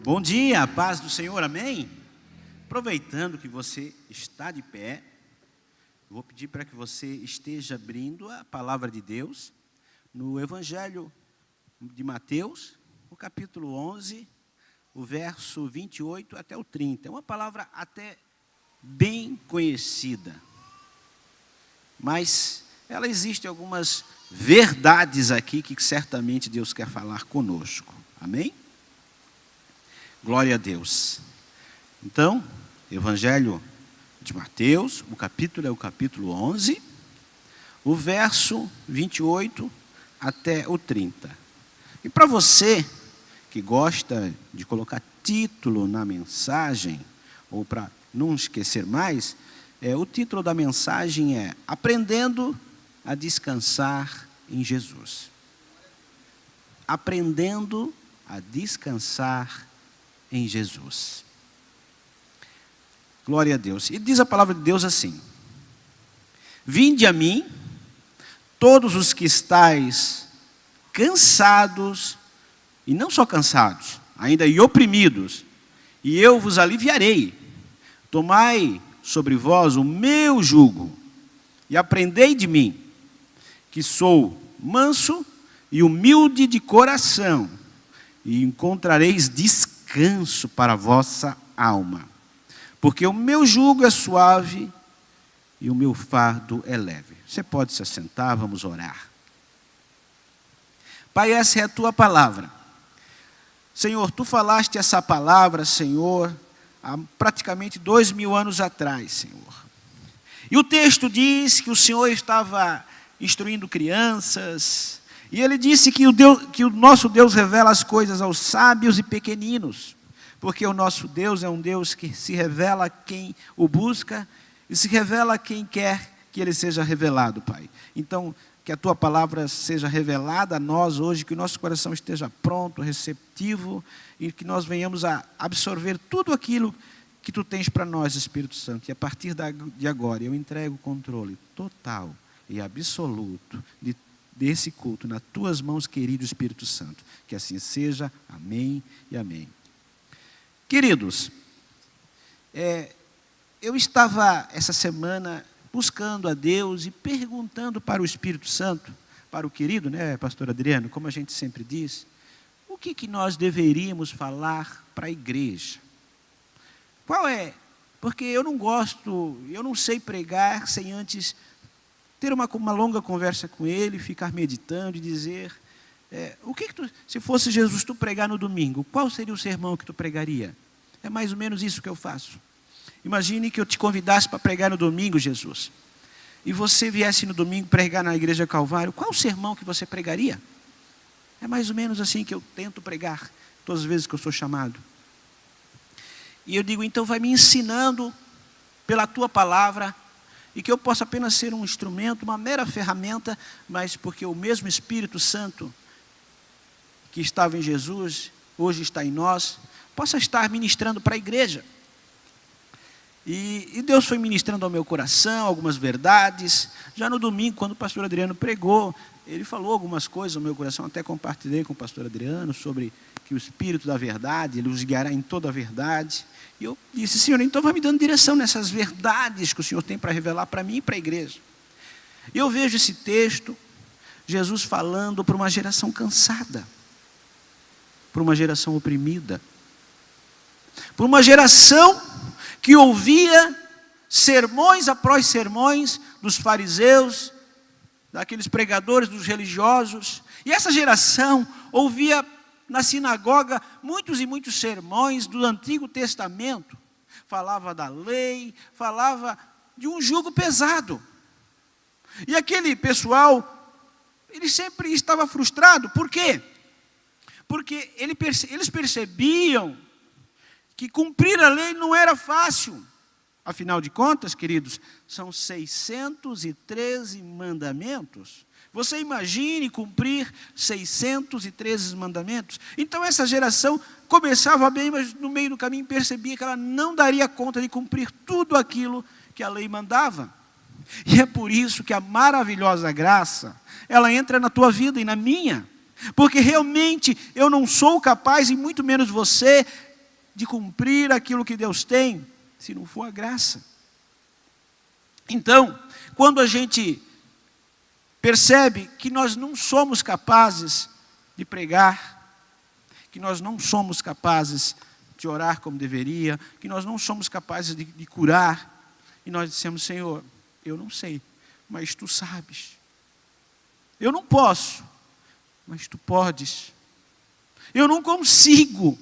Bom dia, a paz do Senhor, amém? Aproveitando que você está de pé, eu vou pedir para que você esteja abrindo a palavra de Deus no Evangelho de Mateus, no capítulo 11, o verso 28 até o 30. É uma palavra até bem conhecida, mas ela existe algumas verdades aqui que certamente Deus quer falar conosco, amém? Glória a Deus. Então, Evangelho de Mateus, o capítulo é o capítulo 11, o verso 28 até o 30. E para você que gosta de colocar título na mensagem, ou para não esquecer mais, o título da mensagem é Aprendendo a Descansar em Jesus. Aprendendo a descansar em Jesus. Glória a Deus. E diz a palavra de Deus assim: Vinde a mim, todos os que estáis cansados, e não só cansados, ainda e oprimidos, e eu vos aliviarei. Tomai sobre vós o meu jugo, e aprendei de mim, que sou manso e humilde de coração, e encontrareis descanso para a vossa alma. Porque o meu jugo é suave e o meu fardo é leve. Você pode se assentar, vamos orar. Pai, essa é a tua palavra. Senhor, tu falaste essa palavra, Senhor, há praticamente 2000 anos atrás, Senhor. E o texto diz que o Senhor estava instruindo crianças, e ele disse que o nosso Deus revela as coisas aos sábios e pequeninos, porque o nosso Deus é um Deus que se revela a quem o busca e se revela a quem quer que ele seja revelado, Pai. Então, que a tua palavra seja revelada a nós hoje, que o nosso coração esteja pronto, receptivo, e que nós venhamos a absorver tudo aquilo que tu tens para nós, Espírito Santo. E a partir de agora, eu entrego o controle total e absoluto desse culto nas tuas mãos, querido Espírito Santo. Que assim seja. Amém e amém. Queridos, eu estava essa semana buscando a Deus e perguntando para o Espírito Santo, para o querido, pastor Adriano, como a gente sempre diz, o que nós deveríamos falar para a igreja? Porque eu não sei pregar sem antes ter uma longa conversa com ele, ficar meditando e dizer, se fosse Jesus tu pregar no domingo, qual seria o sermão que tu pregaria? É mais ou menos isso que eu faço. Imagine que eu te convidasse para pregar no domingo, Jesus, e você viesse no domingo pregar na Igreja Calvário, qual o sermão que você pregaria? É mais ou menos assim que eu tento pregar, todas as vezes que eu sou chamado. E eu digo, então vai me ensinando pela tua palavra, e que eu possa apenas ser um instrumento, uma mera ferramenta, mas porque o mesmo Espírito Santo que estava em Jesus, hoje está em nós, possa estar ministrando para a igreja. E Deus foi ministrando ao meu coração algumas verdades. Já no domingo, quando o pastor Adriano pregou, ele falou algumas coisas ao meu coração, até compartilhei com o pastor Adriano sobre que o Espírito da verdade, ele os guiará em toda a verdade. E eu disse, Senhor, então vai me dando direção nessas verdades que o Senhor tem para revelar para mim e para a igreja. E eu vejo esse texto, Jesus falando para uma geração cansada, para uma geração oprimida, para uma geração que ouvia sermões após sermões dos fariseus, daqueles pregadores, dos religiosos, e essa geração ouvia na sinagoga muitos e muitos sermões do Antigo Testamento, falava da lei, falava de um jugo pesado, e aquele pessoal, ele sempre estava frustrado. Por quê? Porque eles percebiam que cumprir a lei não era fácil. Afinal de contas, queridos, são 613 mandamentos. Você imagine cumprir 613 mandamentos? Então essa geração começava bem, mas no meio do caminho percebia que ela não daria conta de cumprir tudo aquilo que a lei mandava. E é por isso que a maravilhosa graça, ela entra na tua vida e na minha. Porque realmente eu não sou capaz, e muito menos você, de cumprir aquilo que Deus tem, se não for a graça. Então, quando a gente percebe que nós não somos capazes de pregar, que nós não somos capazes de orar como deveria, que nós não somos capazes de curar, e nós dissemos: Senhor, eu não sei, mas Tu sabes. Eu não posso, mas Tu podes. Eu não consigo,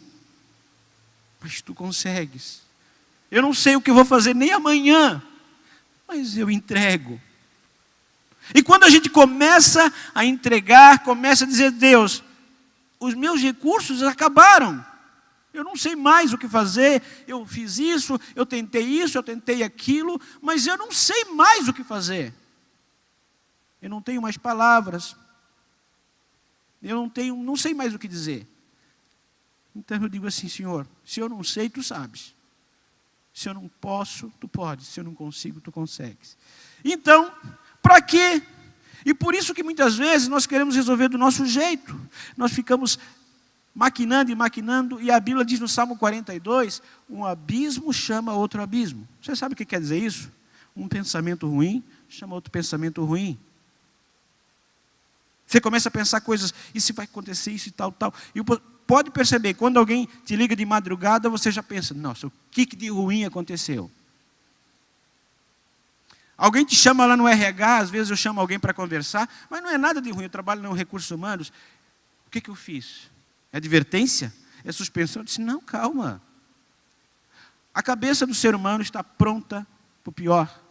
mas Tu consegues. Eu não sei o que vou fazer nem amanhã, mas eu entrego. E quando a gente começa a entregar, começa a dizer: Deus, os meus recursos acabaram. Eu não sei mais o que fazer, eu fiz isso, eu tentei aquilo, mas eu não sei mais o que fazer. Eu não tenho mais palavras. Eu não sei mais o que dizer. Então eu digo assim: Senhor, se eu não sei, Tu sabes. Se eu não posso, Tu podes. Se eu não consigo, Tu consegues. Então, para quê? E por isso que muitas vezes nós queremos resolver do nosso jeito. Nós ficamos maquinando e maquinando, e a Bíblia diz no Salmo 42, um abismo chama outro abismo. Você sabe o que quer dizer isso? Um pensamento ruim chama outro pensamento ruim. Você começa a pensar coisas, e se vai acontecer isso e tal, tal. E pode perceber, quando alguém te liga de madrugada, você já pensa: nossa, o que de ruim aconteceu? Alguém te chama lá no RH, às vezes eu chamo alguém para conversar, mas não é nada de ruim, eu trabalho no Recursos Humanos. O que eu fiz? É advertência? É suspensão? Eu disse: não, calma. A cabeça do ser humano está pronta para o pior.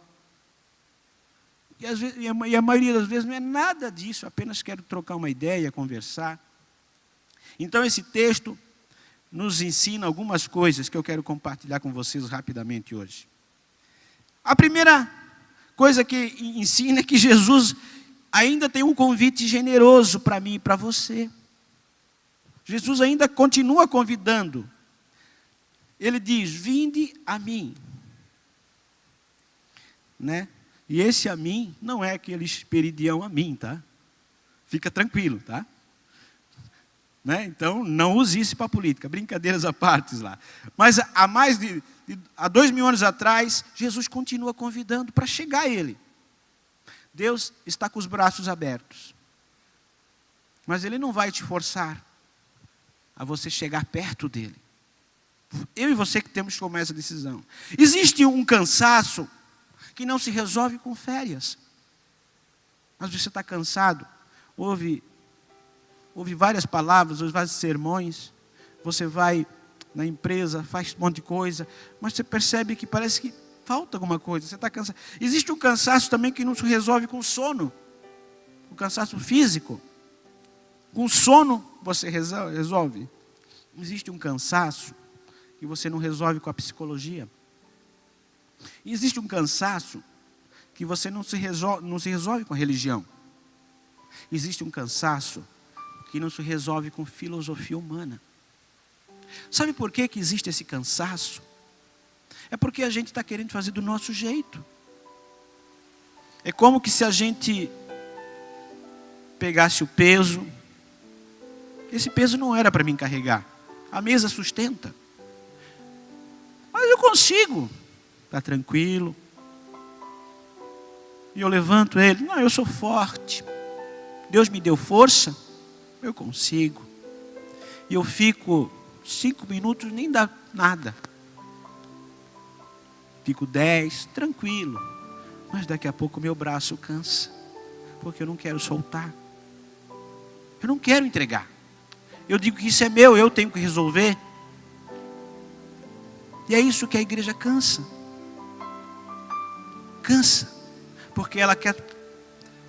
E a maioria das vezes não é nada disso, apenas quero trocar uma ideia, conversar. Então esse texto nos ensina algumas coisas que eu quero compartilhar com vocês rapidamente hoje. A primeira coisa que ensina é que Jesus ainda tem um convite generoso para mim e para você. Jesus ainda continua convidando. Ele diz: vinde a mim. Né? E esse a mim não é aquele esperidião a mim, tá? Fica tranquilo, tá? Né? Então, não use isso para a política, brincadeiras à parte lá. Mas há 2000 anos atrás, Jesus continua convidando para chegar a Ele. Deus está com os braços abertos. Mas Ele não vai te forçar a você chegar perto dEle. Eu e você que temos que tomar essa decisão. Existe um cansaço que não se resolve com férias. Mas você está cansado, ouve várias palavras, ouve vários sermões, você vai na empresa, faz um monte de coisa, mas você percebe que parece que falta alguma coisa, você está cansado. Existe um cansaço também que não se resolve com sono, o cansaço físico. Com sono você resolve. Existe um cansaço que você não resolve com a psicologia. Existe um cansaço que você não se resolve com a religião. Existe um cansaço que não se resolve com filosofia humana. Sabe por que existe esse cansaço? É porque a gente está querendo fazer do nosso jeito. É como que se a gente pegasse o peso. Esse peso não era para mim carregar. A mesa sustenta. Mas eu consigo. Está tranquilo. E eu levanto ele. Não, eu sou forte. Deus me deu força. Eu consigo. E eu fico 5 minutos, nem dá nada. Fico 10, tranquilo. Mas daqui a pouco meu braço cansa. Porque eu não quero soltar. Eu não quero entregar. Eu digo que isso é meu, eu tenho que resolver. E é isso que a igreja cansa. Cansa. Porque ela quer,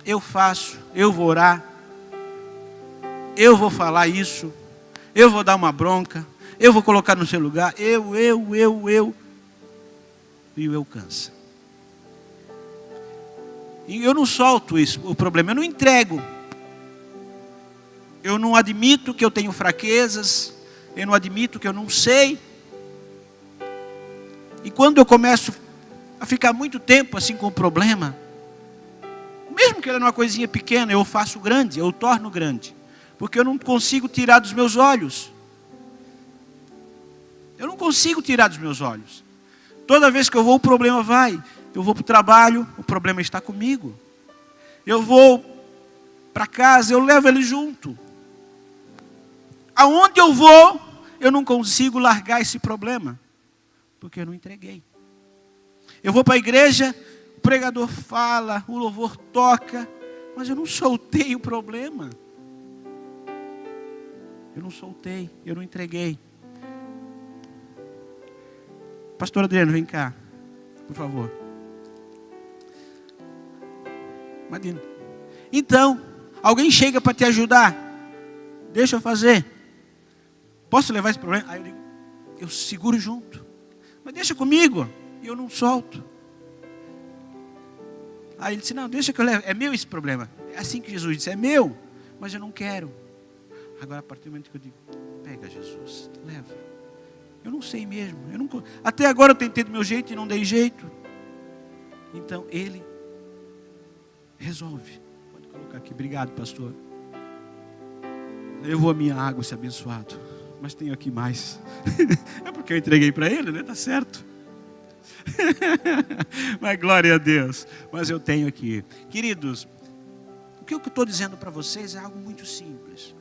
eu faço, eu vou orar, eu vou falar isso, eu vou dar uma bronca, eu vou colocar no seu lugar, eu. E o eu cansa. E eu não solto isso, o problema, eu não entrego. Eu não admito que eu tenho fraquezas, eu não admito que eu não sei. E quando eu começo a ficar muito tempo assim com o problema, mesmo que ele é uma coisinha pequena, eu faço grande, eu torno grande. Porque eu não consigo tirar dos meus olhos. Eu não consigo tirar dos meus olhos. Toda vez que eu vou, o problema vai. Eu vou para o trabalho, o problema está comigo. Eu vou para casa, eu levo ele junto. Aonde eu vou, eu não consigo largar esse problema, porque eu não entreguei. Eu vou para a igreja, o pregador fala, o louvor toca, mas eu não soltei o problema. Eu não soltei, eu não entreguei. Pastor Adriano, vem cá, por favor. Imagina. Então, alguém chega para te ajudar. Deixa eu fazer. Posso levar esse problema? Aí eu digo, eu seguro junto. Mas deixa comigo. E eu não solto. Aí ele disse, não, deixa que eu levo. É meu esse problema. É assim que Jesus disse, é meu. Mas eu não quero. Agora, a partir do momento que eu digo, pega Jesus, leva. Eu não sei mesmo. Até agora eu tentei do meu jeito e não dei jeito. Então, ele resolve. Pode colocar aqui. Obrigado, pastor. Levou a minha água, esse abençoado. Mas tenho aqui mais. É porque eu entreguei para ele, né? Tá certo. Mas glória a Deus. Mas eu tenho aqui. Queridos, o que eu estou dizendo para vocês é algo muito simples.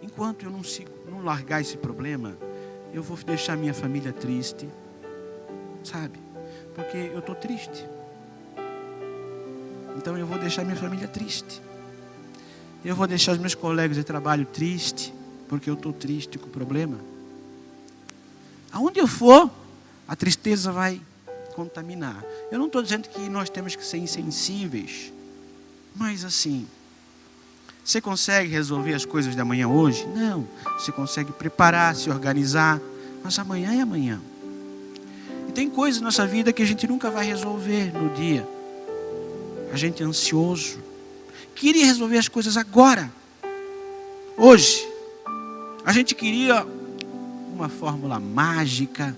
Enquanto eu não largar esse problema, eu vou deixar minha família triste. Sabe? Porque eu estou triste. Então eu vou deixar minha família triste. Eu vou deixar os meus colegas de trabalho tristes, porque eu estou triste com o problema. Aonde eu for, a tristeza vai contaminar. Eu não estou dizendo que nós temos que ser insensíveis, mas assim, você consegue resolver as coisas da manhã hoje? Não. Você consegue preparar, se organizar, mas amanhã é amanhã. E tem coisas na nossa vida que a gente nunca vai resolver no dia. A gente é ansioso. Queria resolver as coisas agora. Hoje. A gente queria uma fórmula mágica,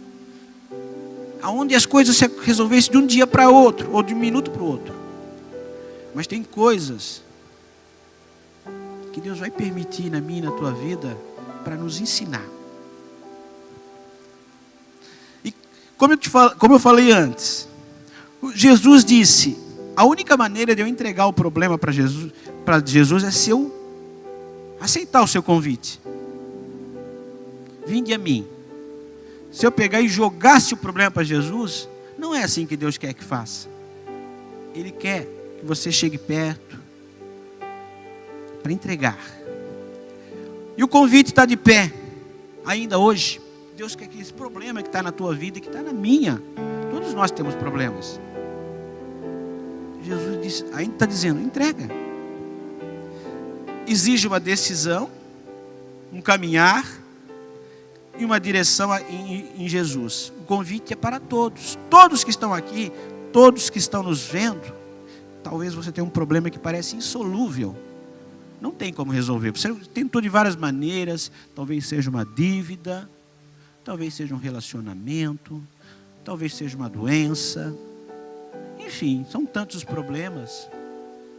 onde as coisas se resolvessem de um dia para outro, ou de um minuto para o outro. Mas tem coisas que Deus vai permitir na minha e na tua vida para nos ensinar. E como eu falei antes, Jesus disse, a única maneira de eu entregar o problema para Jesus é se eu aceitar o seu convite. Vinde a mim. Se eu pegar e jogasse o problema para Jesus, não é assim que Deus quer que faça. Ele quer que você chegue perto para entregar. E o convite está de pé, ainda hoje. Deus quer que esse problema que está na tua vida e que está na minha, todos nós temos problemas. Jesus disse, ainda está dizendo, entrega. Exige uma decisão, um caminhar e uma direção em Jesus. O convite é para todos. Todos que estão aqui, todos que estão nos vendo, talvez você tenha um problema que parece insolúvel. Não tem como resolver. Você tentou de várias maneiras, talvez seja uma dívida, talvez seja um relacionamento, talvez seja uma doença. Enfim, são tantos os problemas.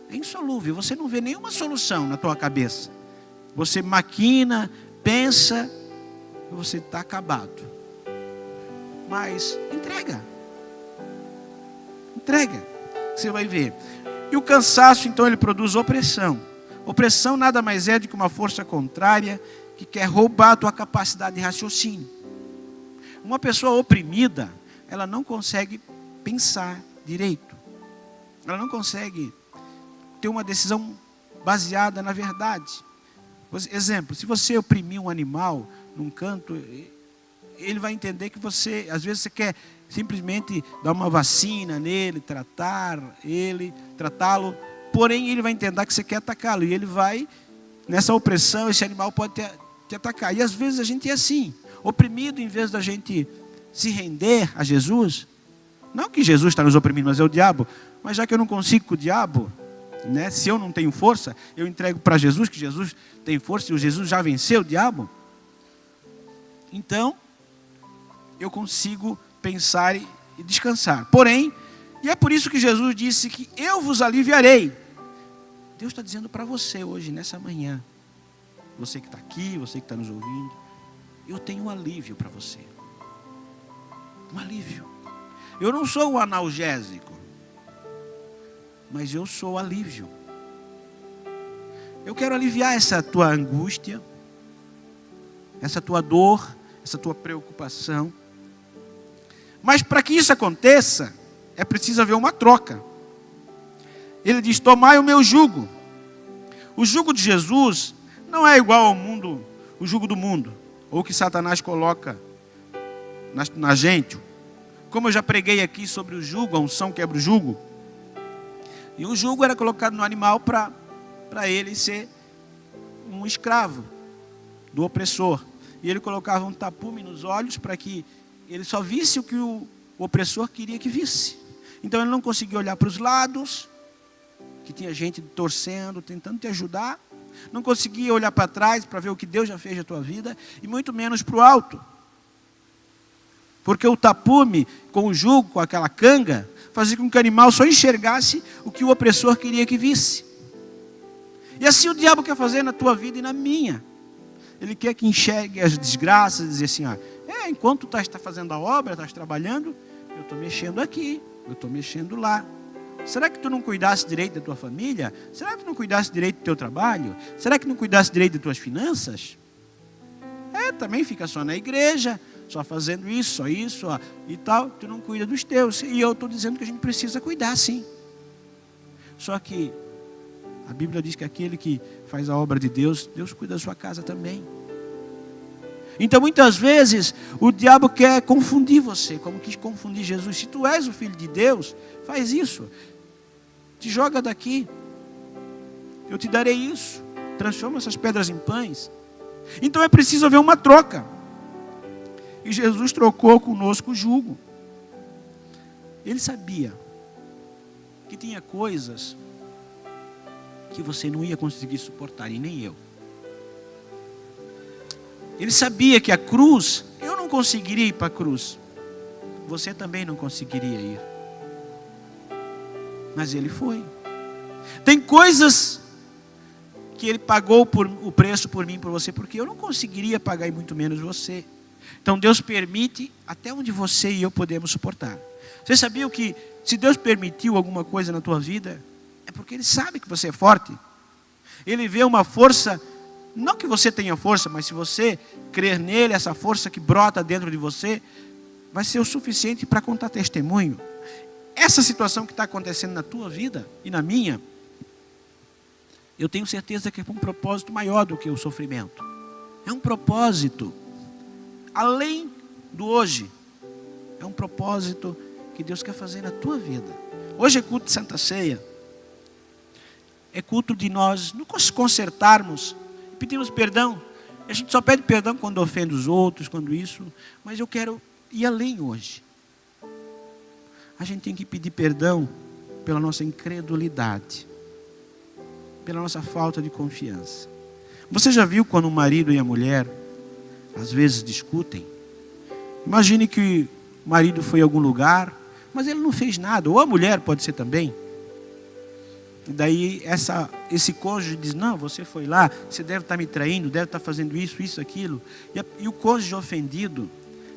É insolúvel, você não vê nenhuma solução na tua cabeça. Você maquina, pensa, você está acabado. Mas entrega. Entrega. Você vai ver. E o cansaço, então, ele produz opressão. Opressão nada mais é do que uma força contrária que quer roubar a tua capacidade de raciocínio. Uma pessoa oprimida, ela não consegue pensar direito. Ela não consegue ter uma decisão baseada na verdade. Exemplo, se você oprimir um animal num canto, ele vai entender que você, às vezes você quer simplesmente dar uma vacina nele, tratá-lo, porém ele vai entender que você quer atacá-lo, e ele vai, nessa opressão, esse animal pode te atacar. E às vezes a gente é assim, oprimido, em vez da gente se render a Jesus. Não que Jesus está nos oprimindo, mas é o diabo. Mas já que eu não consigo com o diabo, né? Se eu não tenho força, eu entrego para Jesus, que Jesus tem força, e o Jesus já venceu o diabo. Então, eu consigo pensar e descansar. Porém, e é por isso que Jesus disse que eu vos aliviarei. Deus está dizendo para você hoje, nessa manhã, você que está aqui, você que está nos ouvindo, eu tenho um alívio para você. Um alívio. Eu não sou um analgésico, mas eu sou alívio. Eu quero aliviar essa tua angústia, essa tua dor, essa tua preocupação. Mas para que isso aconteça, é preciso haver uma troca. Ele diz: tomai o meu jugo. O jugo de Jesus não é igual ao mundo, o jugo do mundo, ou que Satanás coloca na gente. Como eu já preguei aqui sobre o jugo, a unção quebra o jugo. E o jugo era colocado no animal para ele ser um escravo do opressor. E ele colocava um tapume nos olhos para que ele só visse o que o opressor queria que visse. Então ele não conseguia olhar para os lados, que tinha gente torcendo, tentando te ajudar. Não conseguia olhar para trás para ver o que Deus já fez na tua vida, e muito menos para o alto. Porque o tapume, com o jugo, com aquela canga, fazia com que o animal só enxergasse o que o opressor queria que visse. E assim o diabo quer fazer na tua vida e na minha. Ele quer que enxergue as desgraças, dizer assim: enquanto tu estás fazendo a obra, estás trabalhando, eu estou mexendo aqui, eu estou mexendo lá. Será que tu não cuidasse direito da tua família? Será que tu não cuidasse direito do teu trabalho? Será que não cuidasse direito das tuas finanças? Também fica só na igreja, só fazendo isso, só isso, e tal. Tu não cuida dos teus. E eu estou dizendo que a gente precisa cuidar, sim. Só que a Bíblia diz que aquele que faz a obra de Deus, Deus cuida da sua casa também. Então muitas vezes o diabo quer confundir você, como quis confundir Jesus. Se tu és o Filho de Deus, faz isso. Te joga daqui. Eu te darei isso. Transforma essas pedras em pães. Então é preciso haver uma troca. E Jesus trocou conosco o jugo. Ele sabia que tinha coisas que você não ia conseguir suportar, e nem eu. Ele sabia que a cruz, eu não conseguiria ir para a cruz. Você também não conseguiria ir. Mas ele foi. Tem coisas que ele pagou o preço por mim e por você, porque eu não conseguiria pagar, e muito menos você. Então Deus permite até onde você e eu podemos suportar. Você sabia que se Deus permitiu alguma coisa na tua vida, é porque Ele sabe que você é forte. Ele vê uma força, não que você tenha força, mas se você crer nele, essa força que brota dentro de você, vai ser o suficiente para contar testemunho. Essa situação que está acontecendo na tua vida e na minha, eu tenho certeza que é um propósito maior do que o sofrimento. É um propósito além do hoje. É um propósito que Deus quer fazer na tua vida. Hoje é culto de Santa Ceia. É culto de nós nos consertarmos, pedimos perdão. A gente só pede perdão quando ofende os outros, quando isso. Mas eu quero ir além hoje. A gente tem que pedir perdão pela nossa incredulidade, pela nossa falta de confiança. Você já viu quando o marido e a mulher às vezes discutem? Imagine que o marido foi a algum lugar, mas ele não fez nada, ou a mulher pode ser também. E daí esse cônjuge diz: não, você foi lá, você deve estar me traindo, deve estar fazendo isso, aquilo. E o cônjuge ofendido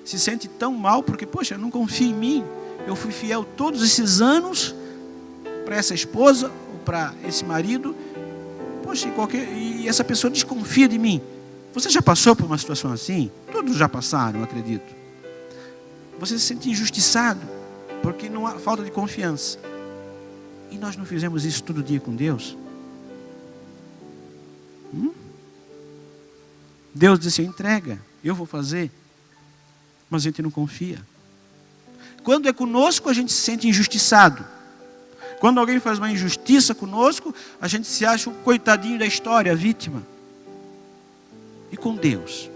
se sente tão mal, porque, poxa, não confia em mim. Eu fui fiel todos esses anos para essa esposa, ou para esse marido. Poxa, e essa pessoa desconfia de mim. Você já passou por uma situação assim? Todos já passaram, eu acredito. Você se sente injustiçado, porque não há falta de confiança. E nós não fizemos isso todo dia com Deus? Deus disse: entrega, eu vou fazer. Mas a gente não confia. Quando é conosco, a gente se sente injustiçado. Quando alguém faz uma injustiça conosco, a gente se acha o coitadinho da história, a vítima. E com Deus?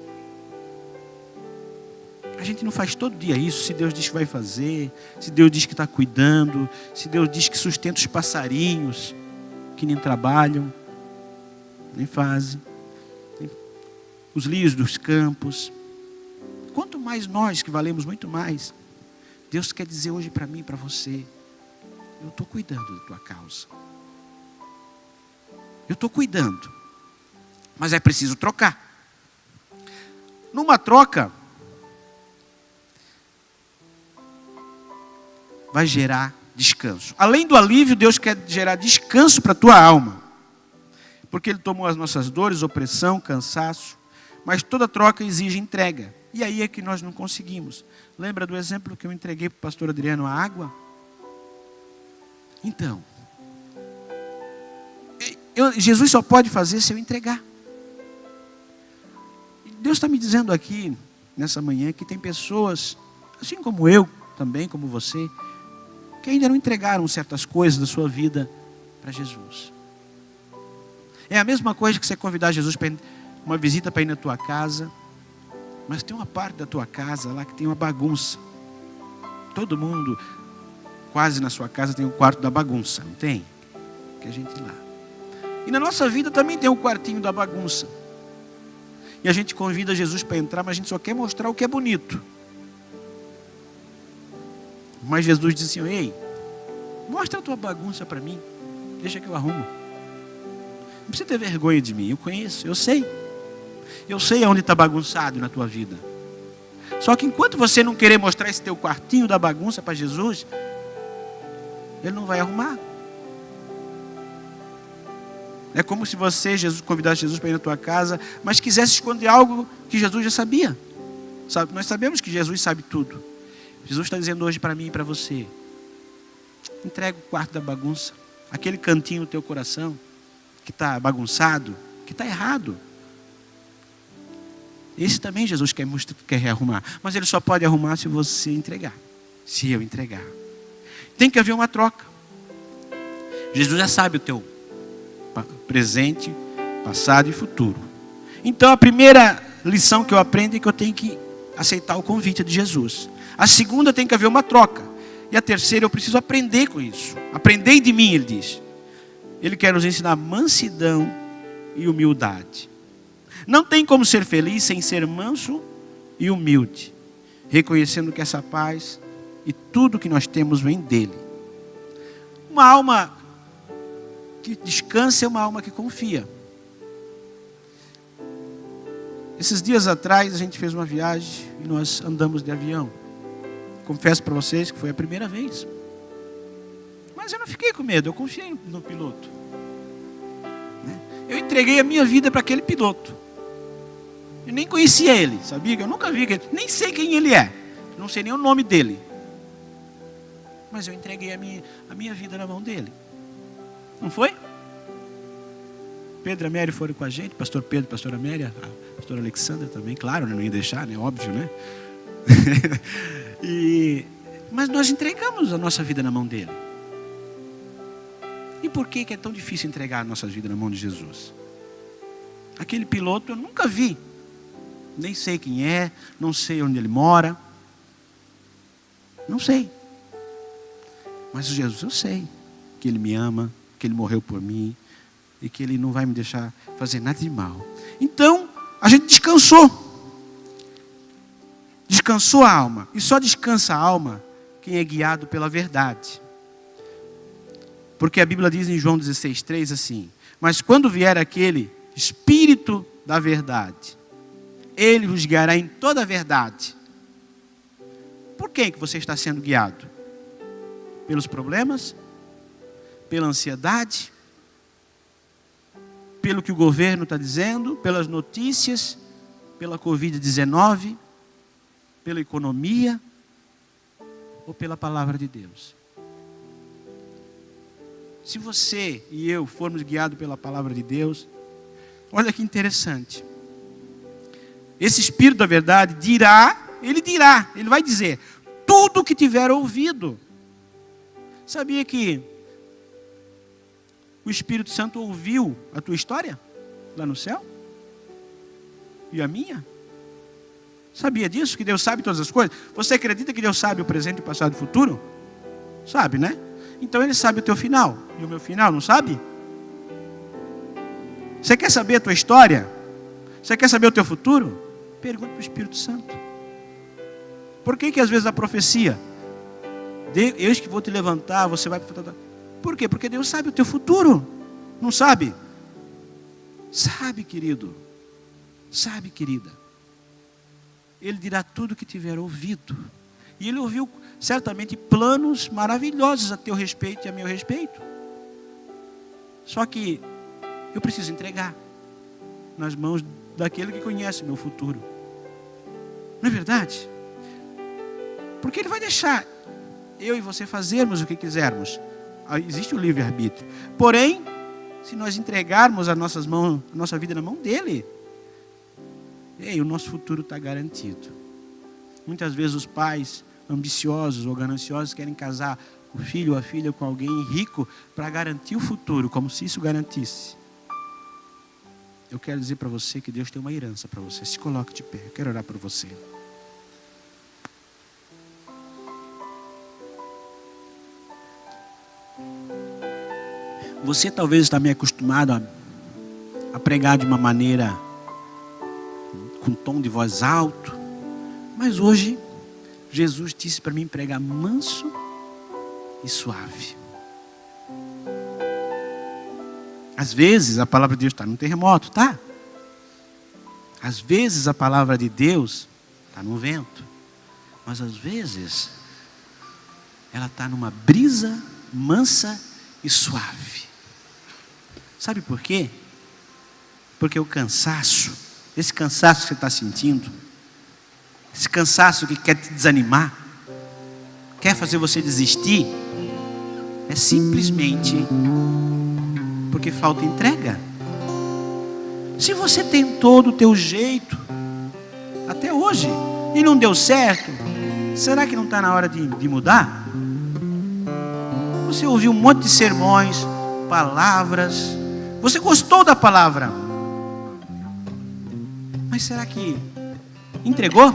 A gente não faz todo dia isso. Se Deus diz que vai fazer, se Deus diz que está cuidando, se Deus diz que sustenta os passarinhos, que nem trabalham, nem fazem, os lírios dos campos. Quanto mais nós, que valemos muito mais, Deus quer dizer hoje para mim e para você: eu estou cuidando da tua causa. Eu estou cuidando. Mas é preciso trocar. numa troca, vai gerar descanso. Além do alívio, Deus quer gerar descanso para a tua alma. Porque Ele tomou as nossas dores, opressão, cansaço. Mas toda troca exige entrega. E aí é que nós não conseguimos. Lembra do exemplo que eu entreguei para o pastor Adriano, a água? Então, Jesus só pode fazer se eu entregar. Deus está me dizendo aqui, nessa manhã, que tem pessoas, assim como eu, também como você, que ainda não entregaram certas coisas da sua vida para Jesus. É a mesma coisa que você convidar Jesus para uma visita para ir na tua casa, mas tem uma parte da tua casa lá que tem uma bagunça. Todo mundo, quase na sua casa, tem um quarto da bagunça, não tem? Que a gente lá. E na nossa vida também tem um quartinho da bagunça. E a gente convida Jesus para entrar, mas a gente só quer mostrar o que é bonito. Mas Jesus disse assim: ei, mostra a tua bagunça para mim, deixa que eu arrumo. Não precisa ter vergonha de mim, eu conheço, eu sei. Eu sei aonde está bagunçado na tua vida. Só que enquanto você não querer mostrar esse teu quartinho da bagunça para Jesus, Ele não vai arrumar. É como se você convidasse Jesus para ir na tua casa, mas quisesse esconder algo que Jesus já sabia. Sabe? Nós sabemos que Jesus sabe tudo. Jesus está dizendo hoje para mim e para você: entrega o quarto da bagunça, aquele cantinho do teu coração que está bagunçado, que está errado. Esse também Jesus quer rearrumar, mas Ele só pode arrumar se você entregar, se eu entregar. Tem que haver uma troca. Jesus já sabe o teu presente, passado e futuro. Então a primeira lição que eu aprendo é que eu tenho que aceitar o convite de Jesus. A segunda, tem que haver uma troca. E a terceira, eu preciso aprender com isso. Aprendei de mim, Ele diz. Ele quer nos ensinar mansidão e humildade. Não tem como ser feliz sem ser manso e humilde, reconhecendo que essa paz e tudo que nós temos vem dele. Uma alma que descansa é uma alma que confia. Esses dias atrás a gente fez uma viagem e nós andamos de avião. Confesso para vocês que foi a primeira vez. Mas eu não fiquei com medo, eu confiei no piloto. Eu entreguei a minha vida para aquele piloto. Eu nem conhecia ele, sabia? Eu nunca vi ele, nem sei quem ele é. Não sei nem o nome dele. Mas eu entreguei a minha vida na mão dele. Não foi? Pedro e a Mary foram com a gente, pastor Pedro, pastora Mary, a pastora Alexandra também, claro, não ia deixar, né? Óbvio, né? Mas nós entregamos a nossa vida na mão dele. E por que é tão difícil entregar a nossa vida na mão de Jesus? Aquele piloto eu nunca vi. Nem sei quem é, não sei onde ele mora. Não sei. Mas Jesus eu sei que Ele me ama, que Ele morreu por mim e que Ele não vai me deixar fazer nada de mal. Então, a gente descansou. Descansou a alma. E só descansa a alma quem é guiado pela verdade. Porque a Bíblia diz em João 16:3 assim: mas quando vier aquele Espírito da verdade, Ele vos guiará em toda a verdade. Por quem que você está sendo guiado? Pelos problemas? Pela ansiedade? Pelo que o governo está dizendo? Pelas notícias? Pela Covid-19? Pela economia? Ou pela palavra de Deus? Se você e eu formos guiados pela palavra de Deus, olha que interessante. Esse Espírito da verdade ele vai dizer tudo o que tiver ouvido. Sabia que o Espírito Santo ouviu a tua história lá no céu? E a minha? Sabia disso? Que Deus sabe todas as coisas? Você acredita que Deus sabe o presente, o passado e o futuro? Sabe, né? Então Ele sabe o teu final. E o meu final, não sabe? Você quer saber a tua história? Você quer saber o teu futuro? Pergunta para o Espírito Santo. Por que às vezes a profecia? Eis que vou te levantar, você vai... Por quê? Porque Deus sabe o teu futuro. Não sabe? Sabe, querido. Sabe, querida. Ele dirá tudo o que tiver ouvido. E ele ouviu certamente planos maravilhosos a teu respeito e a meu respeito. Só que eu preciso entregar nas mãos daquele que conhece o meu futuro. Não é verdade? Porque ele vai deixar eu e você fazermos o que quisermos. Existe o livre-arbítrio. Porém, se nós entregarmos as nossas mãos, a nossa vida na mão dele, o nosso futuro está garantido. Muitas vezes os pais ambiciosos ou gananciosos querem casar o filho ou a filha com alguém rico para garantir o futuro, como se isso garantisse. Eu quero dizer para você que Deus tem uma herança para você. Se coloque de pé, eu quero orar por você. Você talvez está meio acostumado a pregar de uma maneira com tom de voz alto, mas hoje Jesus disse para mim pregar manso e suave. Às vezes a palavra de Deus está num terremoto, tá? Às vezes a palavra de Deus está no vento, mas às vezes ela está numa brisa mansa e suave. Sabe por quê? Porque o cansaço, esse cansaço que você está sentindo, esse cansaço que quer te desanimar, quer fazer você desistir, é simplesmente porque falta entrega. Se você tentou do teu jeito até hoje e não deu certo, será que não está na hora de mudar? Você ouviu um monte de sermões, palavras, você gostou da palavra, mas será que entregou?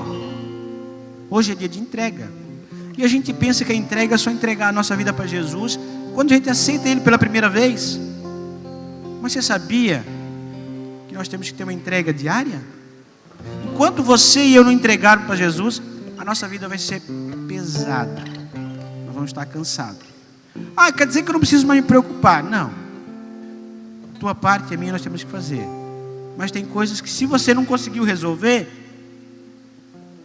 Hoje é dia de entrega. E a gente pensa que a entrega é só entregar a nossa vida para Jesus quando a gente aceita Ele pela primeira vez. Mas você sabia que nós temos que ter uma entrega diária? Enquanto você e eu não entregarmos para Jesus, a nossa vida vai ser pesada. Nós vamos estar cansados. Quer dizer que eu não preciso mais me preocupar? Não. A tua parte e a minha nós temos que fazer. Mas tem coisas que se você não conseguiu resolver,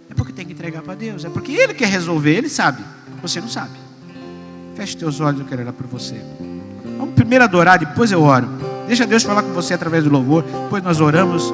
é porque tem que entregar para Deus. É porque Ele quer resolver, Ele sabe. Você não sabe. Feche teus olhos, eu quero orar por você. Vamos primeiro adorar, depois eu oro. Deixa Deus falar com você através do louvor. Depois nós oramos.